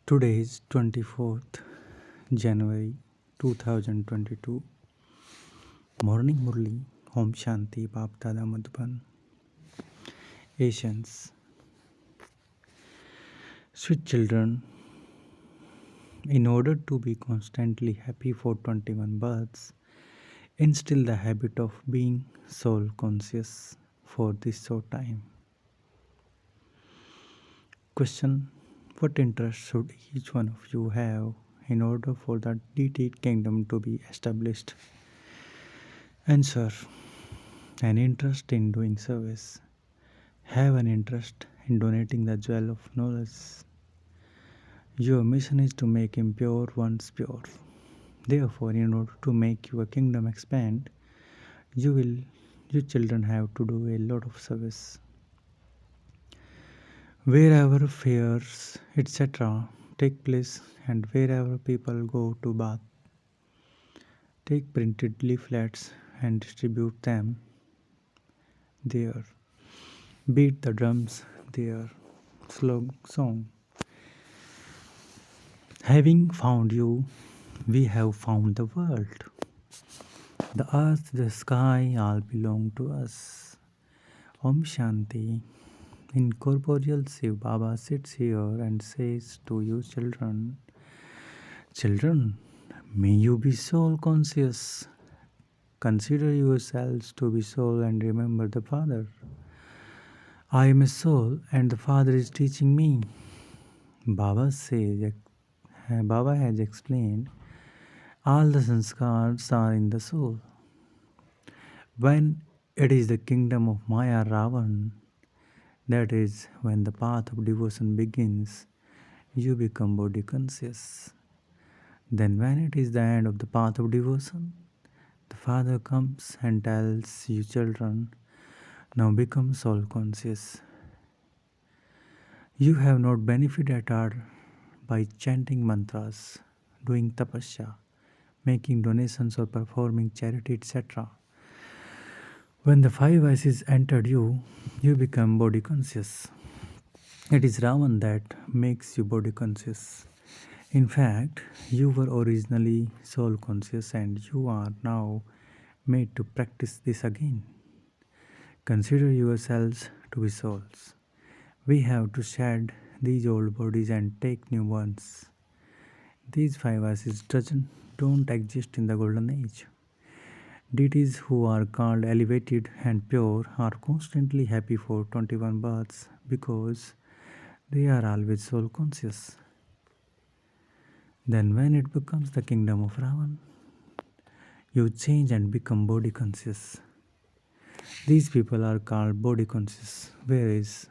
Today is 24th January 2022. Morning Murli, Om Shanti, Bap Dada Madhuban. Asians. Sweet children, in order to be constantly happy for 21 births, instill the habit of being soul conscious for this short time. Question: what interest should each one of you have in order for the deity kingdom to be established? Answer: an interest in doing service. Have an interest in donating the jewel of knowledge. Your mission is to make impure ones pure. Therefore, in order to make your kingdom expand, you children have to do a lot of service. Wherever fairs, etc., take place and wherever people go to bath, take printed leaflets and distribute them there. Beat the drums there. Song. Having found you, we have found the world. The earth, the sky all belong to us. Om Shanti. Incorporeal Shiv Baba sits here and says to you children, children, may you be soul conscious. Consider yourselves to be soul and remember the Father. I am a soul and the Father is teaching me. Baba has explained all the sanskars are in the soul. When it is the kingdom of Maya Ravan, that is when the path of devotion begins, you become body conscious. Then when it is the end of the path of devotion, the Father comes and tells you children, now become soul conscious. You have not benefited at all by chanting mantras, doing tapasya, making donations or performing charity, etc. When the five vices entered you, you become body conscious. It is Ravan that makes you body conscious. In fact, you were originally soul conscious and you are now made to practice this again. Consider yourselves to be souls. We have to shed these old bodies and take new ones. These five vices don't exist in the golden age. Deities who are called elevated and pure are constantly happy for 21 births because they are always soul conscious. Then when it becomes the kingdom of Ravan, you change and become body conscious. These people are called body conscious, whereas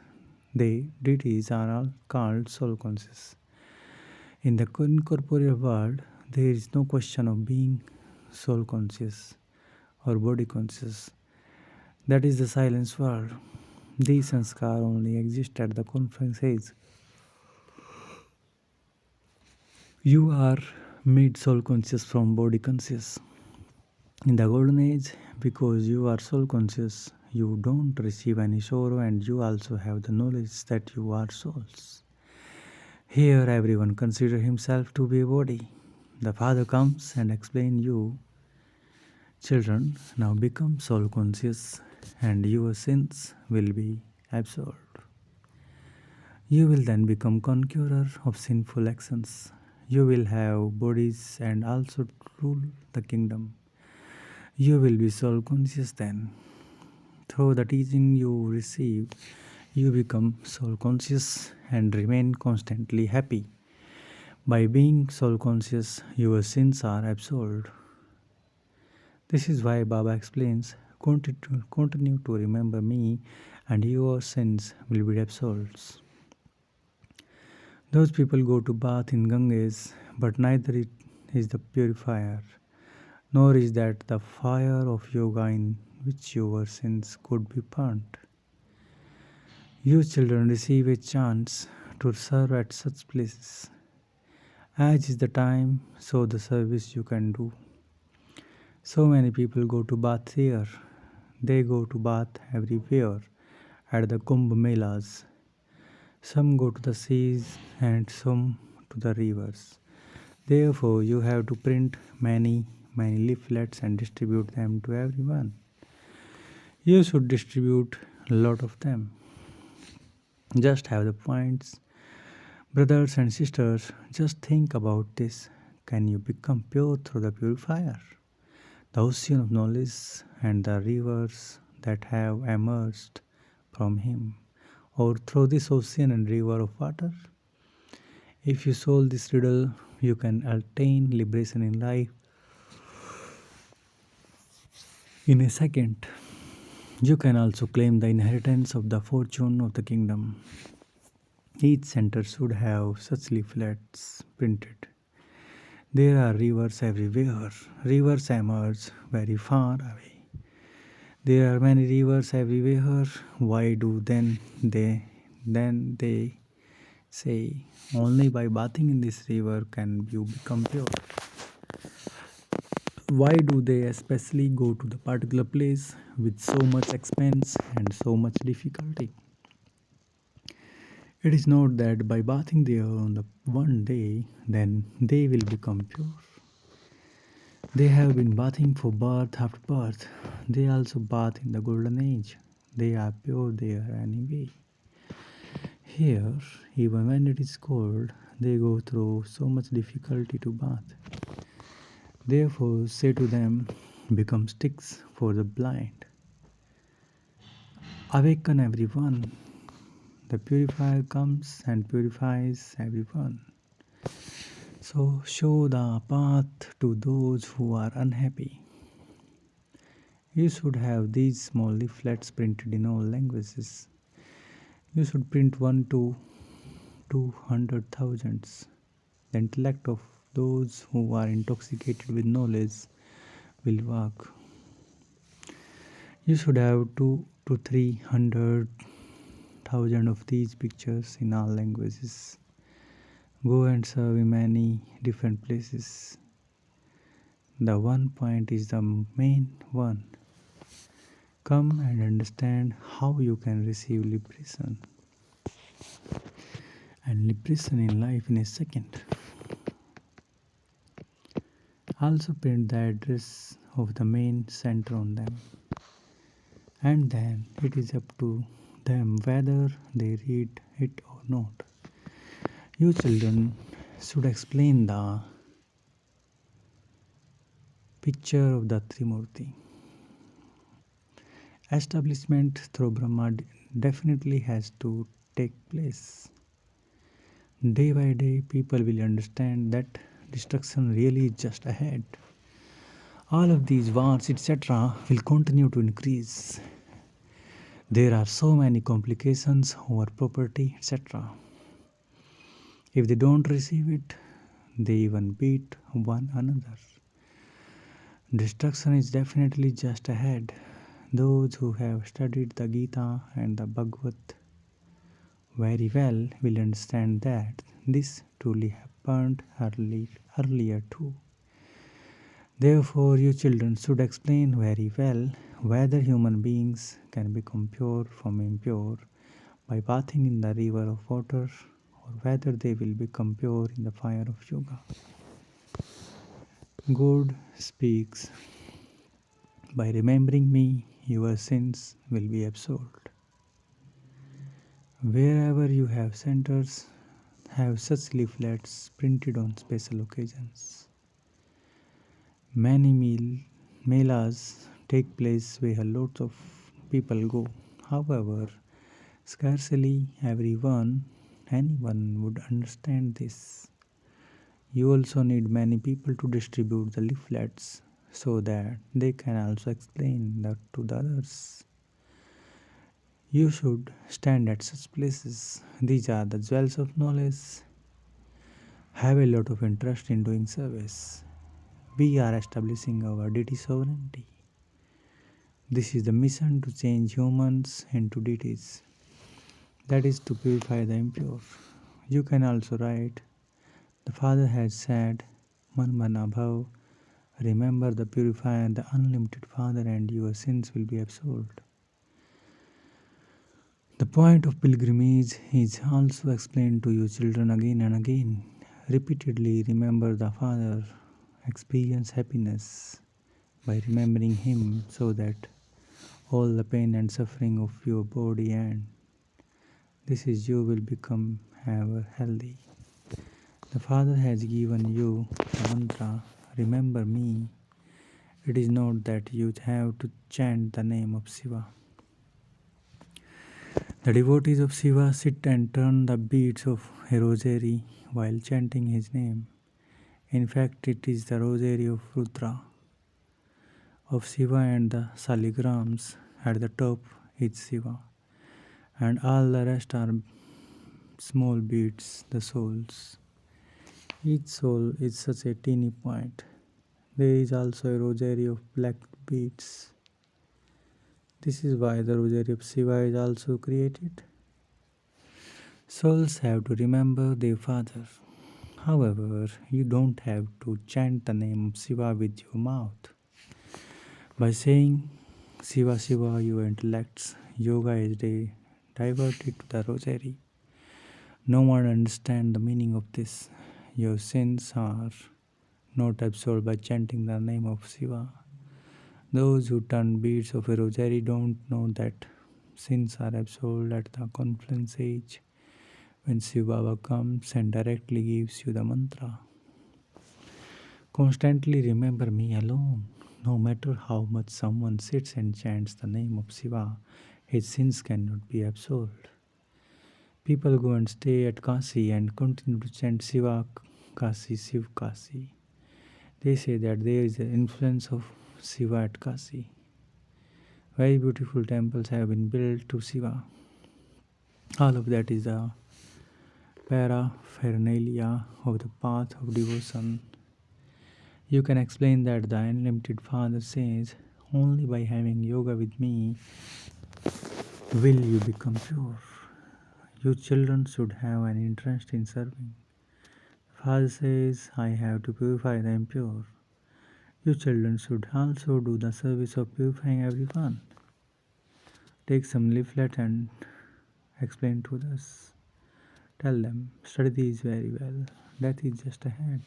they, deities, are all called soul conscious. In the incorporeal world, there is no question of being soul conscious or body conscious. That is the silence world. These sanskar only exist at the conference age. You are made soul conscious from body conscious. In the golden age, because you are soul conscious, you don't receive any sorrow and you also have the knowledge that you are souls. Here everyone consider himself to be a body. The Father comes and explains you, children, now become soul conscious and your sins will be absolved. You will then become conqueror of sinful actions. You will have bodies and also rule the kingdom. You will be soul conscious then. Through the teaching you receive, you become soul conscious and remain constantly happy. By being soul conscious, your sins are absolved. This is why Baba explains, continue to remember me and your sins will be absolved. Those people go to bath in Ganges, but neither it is the purifier, nor is that the fire of yoga in which your sins could be burnt. You children receive a chance to serve at such places. As is the time, so the service you can do. So many people go to bath here. They go to bath everywhere at the Kumbh Melas. Some go to the seas and some to the rivers. Therefore, you have to print many leaflets and distribute them to everyone. You should distribute a lot of them. Just have the points. Brothers and sisters, just think about this. Can you become pure through the purifier? The ocean of knowledge and the rivers that have emerged from him, or through this ocean and river of water? If you solve this riddle, you can attain liberation in life in a second. You can also claim the inheritance of the fortune of the kingdom. Each center should have such leaflets printed. There are rivers everywhere. Rivers emerge very far away. There are many rivers everywhere. Why do then they say only by bathing in this river can you become pure? Why do they especially go to the particular place with so much expense and so much difficulty? It is not that by bathing there on the one day, then they will become pure. They have been bathing for birth after birth. They also bath in the golden age. They are pure there anyway. Here, even when it is cold, they go through so much difficulty to bath. Therefore, say to them, become sticks for the blind. Awaken everyone. The purifier comes and purifies everyone. So show the path to those who are unhappy. You should have these small leaflets printed in all languages. You should print 1 to 200,000. The intellect of those who are intoxicated with knowledge will work. You should have 2 to 300,000 of these pictures in all languages. Go and serve in many different places. The one point is the main one. Come and understand how you can receive liberation and liberation in life in a second. Also print the address of the main center on them, and then it is up to them whether they read it or not. You children should explain the picture of the Trimurti. Establishment through Brahma definitely has to take place. Day by day, people will understand that destruction really is just ahead. All of these wars, etc., will continue to increase. There are so many complications over property, etc. If they don't receive it, they even beat one another. Destruction is definitely just ahead. Those who have studied the Gita and the Bhagavad very well will understand that this truly happened earlier too. Therefore, you children should explain very well whether human beings can become pure from impure by bathing in the river of water, or whether they will become pure in the fire of yoga. God speaks, by remembering me, your sins will be absolved. Wherever you have centers, have such leaflets printed on special occasions. Many melas take place where lots of people go. However, scarcely anyone would understand this. You also need many people to distribute the leaflets so that they can also explain that to the others. You should stand at such places. These are the jewels of knowledge. Have a lot of interest in doing service. We are establishing our deity sovereignty. This is the mission to change humans into deities. That is to purify the impure. You can also write, the Father has said, Manmana Bhav, remember the purifier, the unlimited Father, and your sins will be absolved. The point of pilgrimage is also explained to you children again and again. Repeatedly remember the Father, experience happiness by remembering Him so that all the pain and suffering of your body and this is you will become ever healthy. The Father has given you the mantra, remember me. It is not that you have to chant the name of Shiva. The devotees of Shiva sit and turn the beads of a rosary while chanting his name. In fact, it is the rosary of Rudra, of Shiva, and the saligrams at the top is Shiva, and all the rest are small beads, the souls. Each soul is such a teeny point. There is also a rosary of black beads. This is why the rosary of Shiva is also created. Souls have to remember their father. However, you don't have to chant the name of Shiva with your mouth. By saying Shiva Shiva, your intellect's yoga is diverted to the rosary. No one understands the meaning of this. Your sins are not absolved by chanting the name of Shiva. Those who turn beads of a rosary don't know that sins are absolved at the confluence age when Shiva Baba comes and directly gives you the mantra. Constantly remember me alone. No matter how much someone sits and chants the name of Shiva, his sins cannot be absolved. People go and stay at Kasi and continue to chant Shiva Kasi, Shiv Kasi. They say that there is an influence of Shiva at Kasi. Very beautiful temples have been built to Shiva. All of that is the paraphernalia of the path of devotion. You can explain that the unlimited Father says, only by having yoga with me will you become pure. You children should have an interest in serving. Father says, I have to purify the impure. You children should also do the service of purifying everyone. Take some leaflet and explain to others. Tell them, study these very well. Death is just ahead.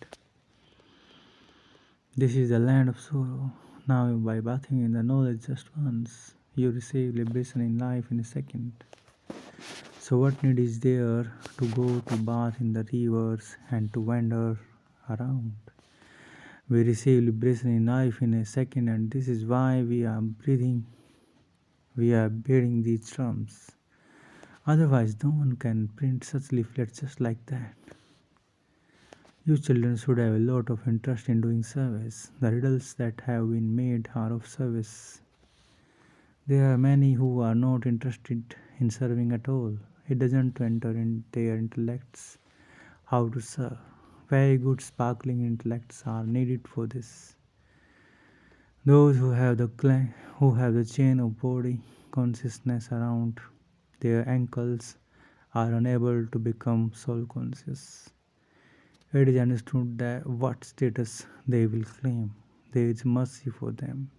This is the land of sorrow. Now, by bathing in the knowledge just once, you receive liberation in life in a second. So, what need is there to go to bath in the rivers and to wander around? We receive liberation in life in a second, and this is why we are beating these drums. Otherwise, no one can print such leaflets just like that. You children should have a lot of interest in doing service. The riddles that have been made are of service. There are many who are not interested in serving at all. It doesn't enter in their intellects how to serve. Very good sparkling intellects are needed for this. Those who have the chain of body consciousness around their ankles are unable to become soul conscious. It is understood that what status they will claim. There is mercy for them.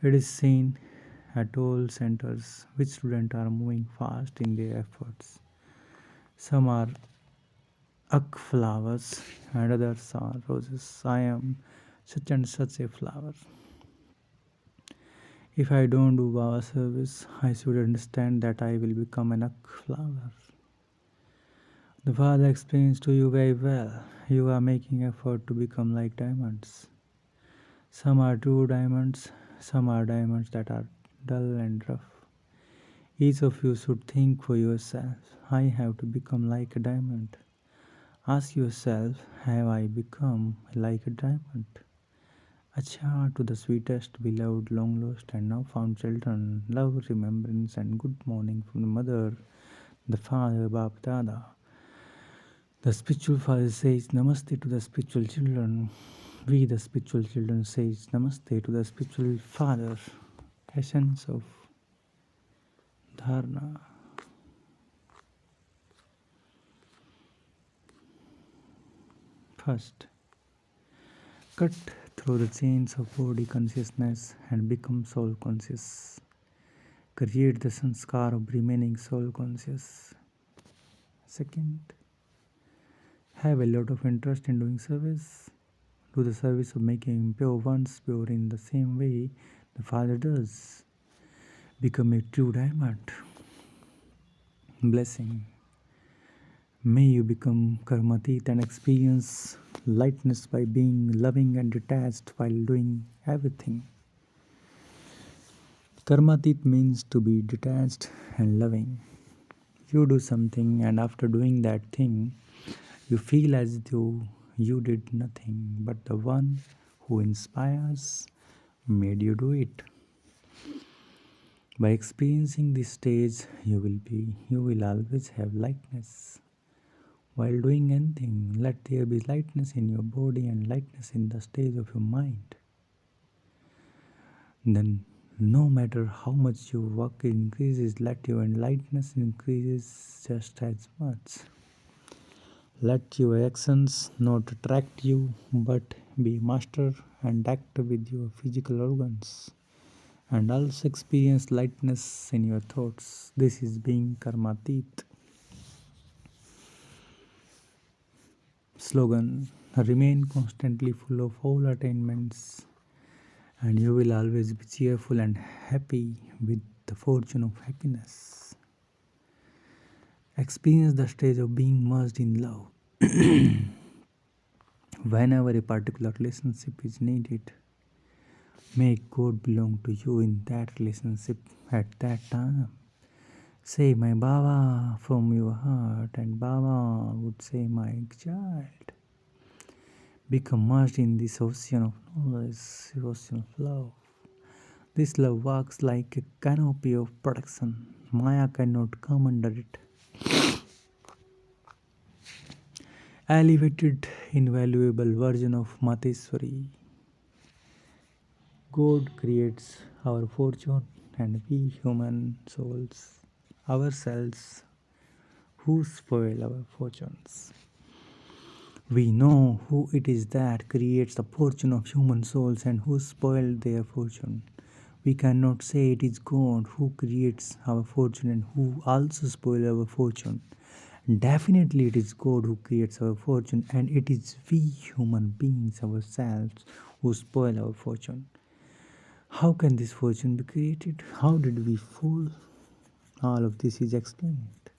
It is seen at all centers which students are moving fast in their efforts. Some are ak flowers and others are roses. I am such and such a flower. If I don't do Baba service, I should understand that I will become an ak flower. The Father explains to you very well. You are making effort to become like diamonds. Some are true diamonds, some are diamonds that are dull and rough. Each of you should think for yourself, I have to become like a diamond. Ask yourself, have I become like a diamond? Acha to the sweetest, beloved, long lost, and now found children, love, remembrance, and good morning from the mother, the father, Bap Dada. The spiritual father says namaste to the spiritual children. We, the spiritual children, says namaste to the spiritual father. Essence of dharana. First, cut through the chains of body consciousness and become soul conscious. Create the sanskar of remaining soul conscious. Second, Have a lot of interest in doing service. Do the service of making pure ones pure in the same way the Father does. Become a true diamond. Blessing. May you become karmatit and experience lightness by being loving and detached while doing everything. Karmatit means to be detached and loving. You do something, and after doing that thing, you feel as though you did nothing, but the one who inspires made you do it. By experiencing this stage, you will always have lightness. While doing anything, let there be lightness in your body and lightness in the stage of your mind. Then, no matter how much your work increases, let your lightness increases just as much. Let your actions not attract you, but be master and act with your physical organs. And also experience lightness in your thoughts. This is being karmatit. Slogan: remain constantly full of all attainments, and you will always be cheerful and happy with the fortune of happiness. Experience the stage of being merged in love. Whenever a particular relationship is needed, make God belong to you in that relationship at that time. Say my Baba from your heart, and Baba would say my child. Become merged in this ocean of knowledge, ocean of love. This love works like a canopy of protection. Maya cannot come under it. Elevated, invaluable version of Mateswari. God creates our fortune, and we human souls, ourselves, who spoil our fortunes. We know who it is that creates the fortune of human souls and who spoiled their fortune. We cannot say it is God who creates our fortune and who also spoil our fortune. Definitely it is God who creates our fortune, and it is we human beings ourselves who spoil our fortune. How can this fortune be created? How did we fall? All of this is explained.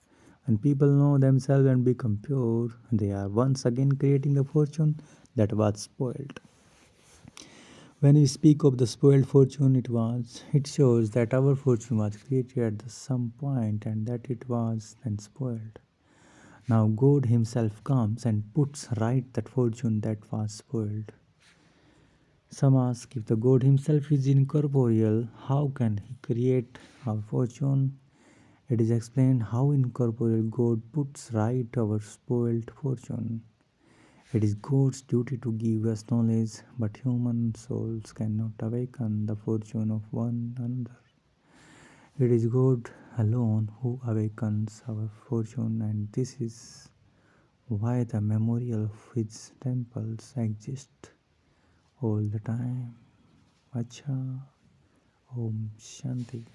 When people know themselves and become pure, they are once again creating the fortune that was spoiled. When we speak of the spoiled fortune, it shows that our fortune was created at some point and that it was then spoiled. Now God Himself comes and puts right that fortune that was spoiled. Some ask, if the God Himself is incorporeal, how can He create our fortune? It is explained how incorporeal God puts right our spoiled fortune. It is God's duty to give us knowledge, but human souls cannot awaken the fortune of one another. It is God alone who awakens our fortune, and this is why the memorial of His temples exist all the time. Acha. Om Shanti.